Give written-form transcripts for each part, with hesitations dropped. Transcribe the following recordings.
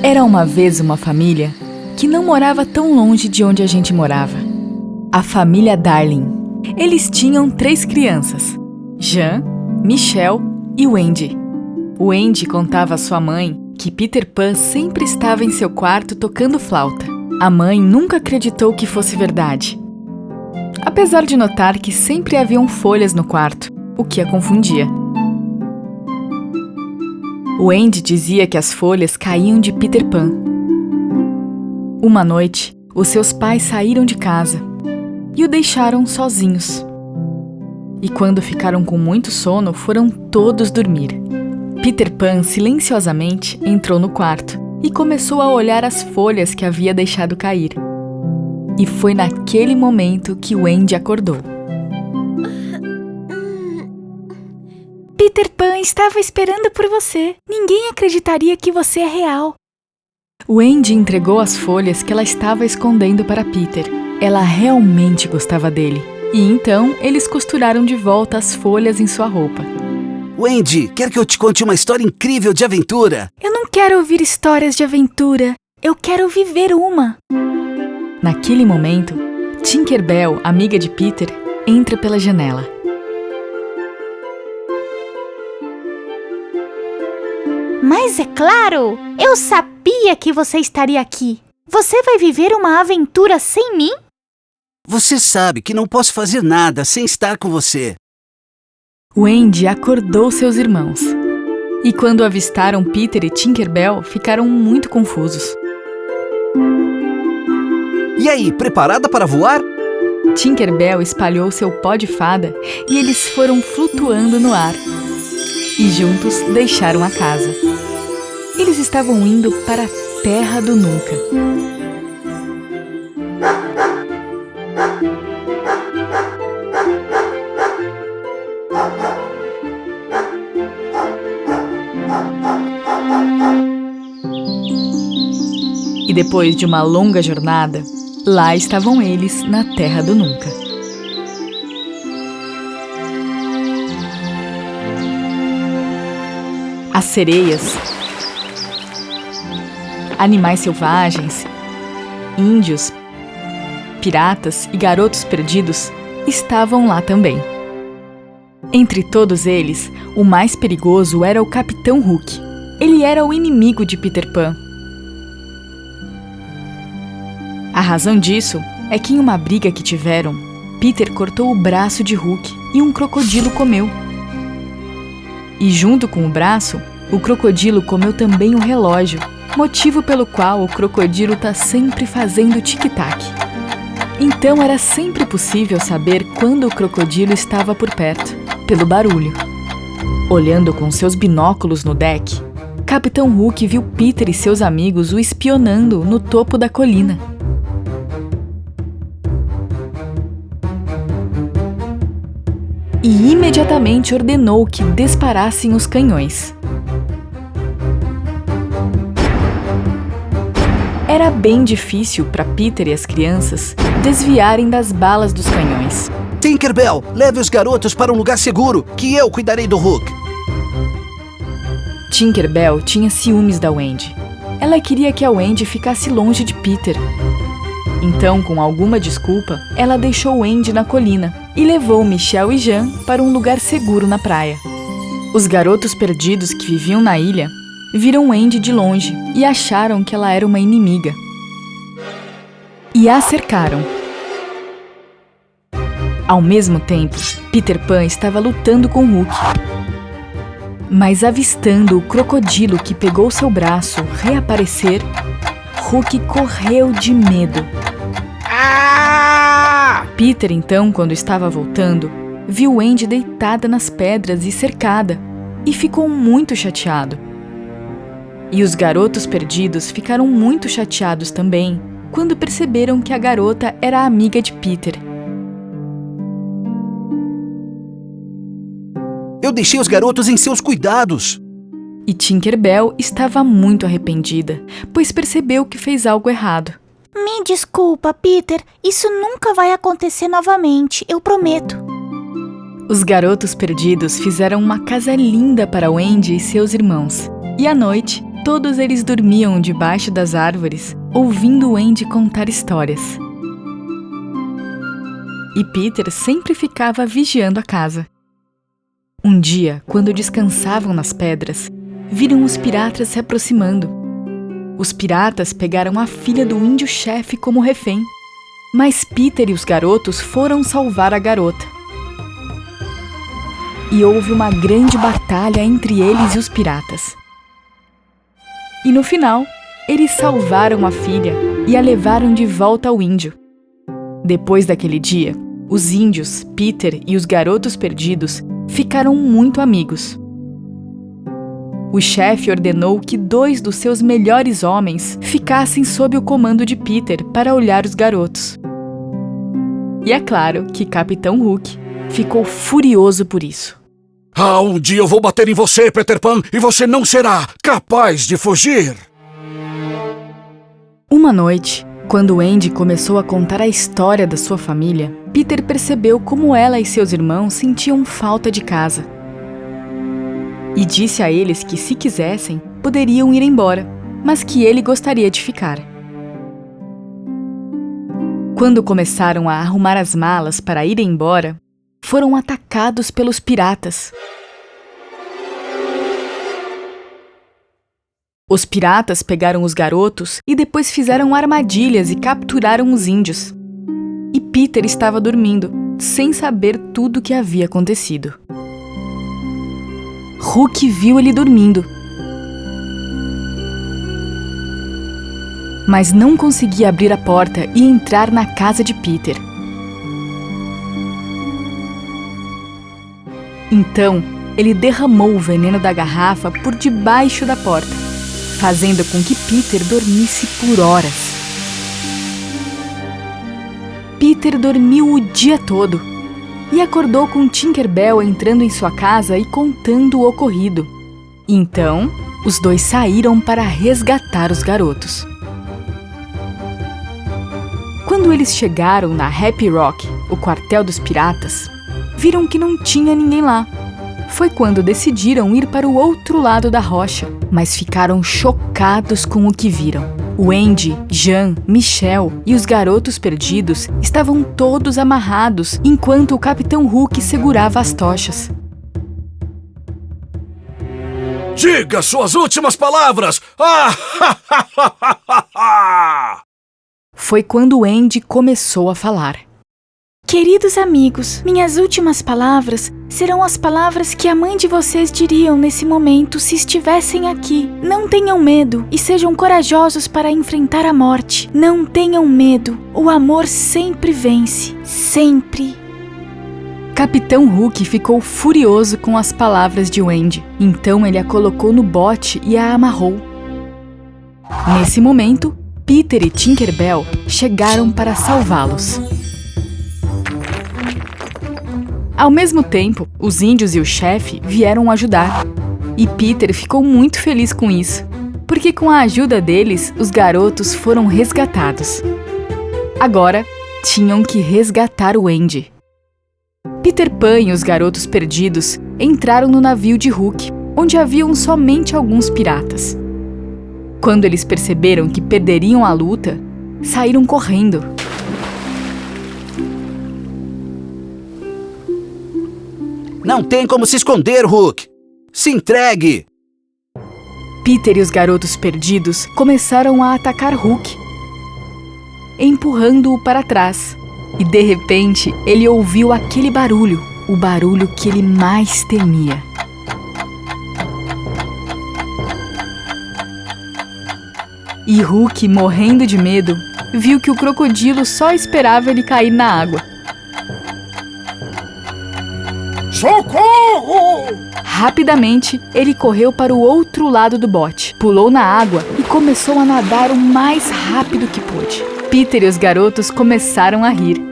Era uma vez uma família que não morava tão longe de onde a gente morava. A família Darling. Eles tinham 3 crianças: Jean, Michel e Wendy. Wendy contava à sua mãe que Peter Pan sempre estava em seu quarto tocando flauta. A mãe nunca acreditou que fosse verdade, apesar de notar que sempre haviam folhas no quarto, o que a confundia. Wendy dizia que as folhas caíam de Peter Pan. Uma noite, os seus pais saíram de casa e o deixaram sozinhos. E quando ficaram com muito sono, foram todos dormir. Peter Pan silenciosamente entrou no quarto e começou a olhar as folhas que havia deixado cair. E foi naquele momento que Wendy acordou. Peter Pan estava esperando por você. Ninguém acreditaria que você é real. Wendy entregou as folhas que ela estava escondendo para Peter. Ela realmente gostava dele. E então eles costuraram de volta as folhas em sua roupa. Wendy, quer que eu te conte uma história incrível de aventura? Eu não quero ouvir histórias de aventura. Eu quero viver uma. Naquele momento, Tinker Bell, amiga de Peter, entra pela janela. Mas é claro! Eu sabia que você estaria aqui. Você vai viver uma aventura sem mim? Você sabe que não posso fazer nada sem estar com você. Wendy acordou seus irmãos. E quando avistaram Peter e Tinker Bell, ficaram muito confusos. E aí, preparada para voar? Tinker Bell espalhou seu pó de fada e eles foram flutuando no ar. E juntos deixaram a casa. Eles estavam indo para a Terra do Nunca. E depois de uma longa jornada, lá estavam eles na Terra do Nunca. As sereias, animais selvagens, índios, piratas e garotos perdidos estavam lá também. Entre todos eles, o mais perigoso era o Capitão Hook. Ele era o inimigo de Peter Pan. A razão disso é que em uma briga que tiveram, Peter cortou o braço de Hook e um crocodilo comeu. E junto com o braço, o crocodilo comeu também o relógio, motivo pelo qual o crocodilo está sempre fazendo tic-tac. Então era sempre possível saber quando o crocodilo estava por perto, pelo barulho. Olhando com seus binóculos no deck, Capitão Hook viu Peter e seus amigos o espionando no topo da colina. E imediatamente ordenou que disparassem os canhões. Era bem difícil para Peter e as crianças desviarem das balas dos canhões. Tinker Bell, leve os garotos para um lugar seguro, que eu cuidarei do Hook. Tinker Bell tinha ciúmes da Wendy. Ela queria que a Wendy ficasse longe de Peter. Então, com alguma desculpa, ela deixou Wendy na colina e levou Michel e Jean para um lugar seguro na praia. Os garotos perdidos que viviam na ilha viram Wendy de longe e acharam que ela era uma inimiga. E a cercaram. Ao mesmo tempo, Peter Pan estava lutando com Hook. Mas avistando o crocodilo que pegou seu braço reaparecer, Hook correu de medo. Peter, então, quando estava voltando, viu Wendy deitada nas pedras e cercada, e ficou muito chateado. E os garotos perdidos ficaram muito chateados também, quando perceberam que a garota era amiga de Peter. Eu deixei os garotos em seus cuidados. E Tinker Bell estava muito arrependida, pois percebeu que fez algo errado. Me desculpa, Peter. Isso nunca vai acontecer novamente, eu prometo. Os garotos perdidos fizeram uma casa linda para Wendy e seus irmãos. E à noite, todos eles dormiam debaixo das árvores, ouvindo o Andy contar histórias. E Peter sempre ficava vigiando a casa. Um dia, quando descansavam nas pedras, viram os piratas se aproximando. Os piratas pegaram a filha do índio-chefe como refém, mas Peter e os garotos foram salvar a garota. E houve uma grande batalha entre eles e os piratas. E no final, eles salvaram a filha e a levaram de volta ao índio. Depois daquele dia, os índios, Peter e os garotos perdidos ficaram muito amigos. O chefe ordenou que 2 dos seus melhores homens ficassem sob o comando de Peter para olhar os garotos. E é claro que Capitão Hook ficou furioso por isso. Um dia eu vou bater em você, Peter Pan, e você não será capaz de fugir! Uma noite, quando Andy começou a contar a história da sua família, Peter percebeu como ela e seus irmãos sentiam falta de casa. E disse a eles que, se quisessem, poderiam ir embora, mas que ele gostaria de ficar. Quando começaram a arrumar as malas para ir embora, foram atacados pelos piratas. Os piratas pegaram os garotos e depois fizeram armadilhas e capturaram os índios. E Peter estava dormindo, sem saber tudo o que havia acontecido. Hook viu ele dormindo, mas não conseguia abrir a porta e entrar na casa de Peter. Então, ele derramou o veneno da garrafa por debaixo da porta, fazendo com que Peter dormisse por horas. Peter dormiu o dia todo e acordou com Tinker Bell entrando em sua casa e contando o ocorrido. Então, os 2 saíram para resgatar os garotos. Quando eles chegaram na Happy Rock, o quartel dos piratas, viram que não tinha ninguém lá. Foi quando decidiram ir para o outro lado da rocha, mas ficaram chocados com o que viram. O Andy, Jean, Michel e os garotos perdidos estavam todos amarrados enquanto o Capitão Hook segurava as tochas. Diga suas últimas palavras! Foi quando o Andy começou a falar. Queridos amigos, minhas últimas palavras serão as palavras que a mãe de vocês diriam nesse momento se estivessem aqui. Não tenham medo e sejam corajosos para enfrentar a morte. Não tenham medo, o amor sempre vence. Sempre. Capitão Hook ficou furioso com as palavras de Andy. Então ele a colocou no bote e a amarrou. Nesse momento, Peter e Tinker Bell chegaram para salvá-los. Ao mesmo tempo, os índios e o chefe vieram ajudar. E Peter ficou muito feliz com isso, porque com a ajuda deles, os garotos foram resgatados. Agora, tinham que resgatar o Andy. Peter Pan e os garotos perdidos entraram no navio de Hook, onde haviam somente alguns piratas. Quando eles perceberam que perderiam a luta, saíram correndo. Não tem como se esconder, Hook! Se entregue! Peter e os garotos perdidos começaram a atacar Hook, empurrando-o para trás. E de repente, ele ouviu aquele barulho, o barulho que ele mais temia. E Hook, morrendo de medo, viu que o crocodilo só esperava ele cair na água. Socorro! Rapidamente, ele correu para o outro lado do bote, pulou na água e começou a nadar o mais rápido que pôde. Peter e os garotos começaram a rir.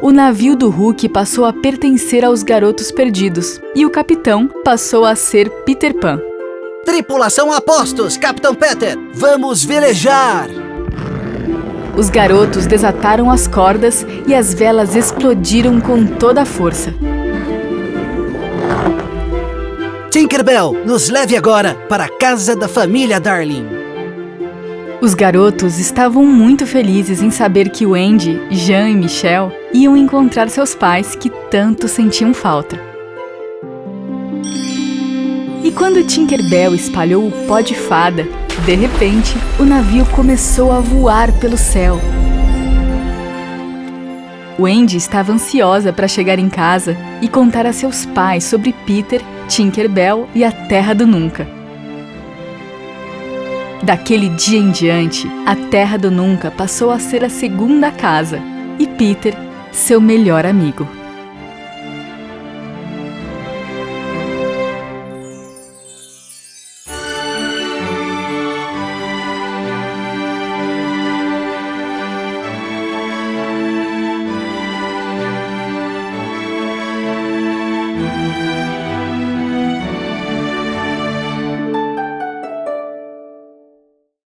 O navio do Hook passou a pertencer aos garotos perdidos e o capitão passou a ser Peter Pan. Tripulação a postos, Capitão Peter! Vamos velejar! Os garotos desataram as cordas e as velas explodiram com toda a força. Tinkerbell, nos leve agora para a casa da família Darling. Os garotos estavam muito felizes em saber que o Andy, Jean e Michel iam encontrar seus pais que tanto sentiam falta. E quando Tinkerbell espalhou o pó de fada, de repente, o navio começou a voar pelo céu. O Andy estava ansiosa para chegar em casa e contar a seus pais sobre Peter, Tinkerbell e a Terra do Nunca. Daquele dia em diante, a Terra do Nunca passou a ser a segunda casa e Peter, seu melhor amigo.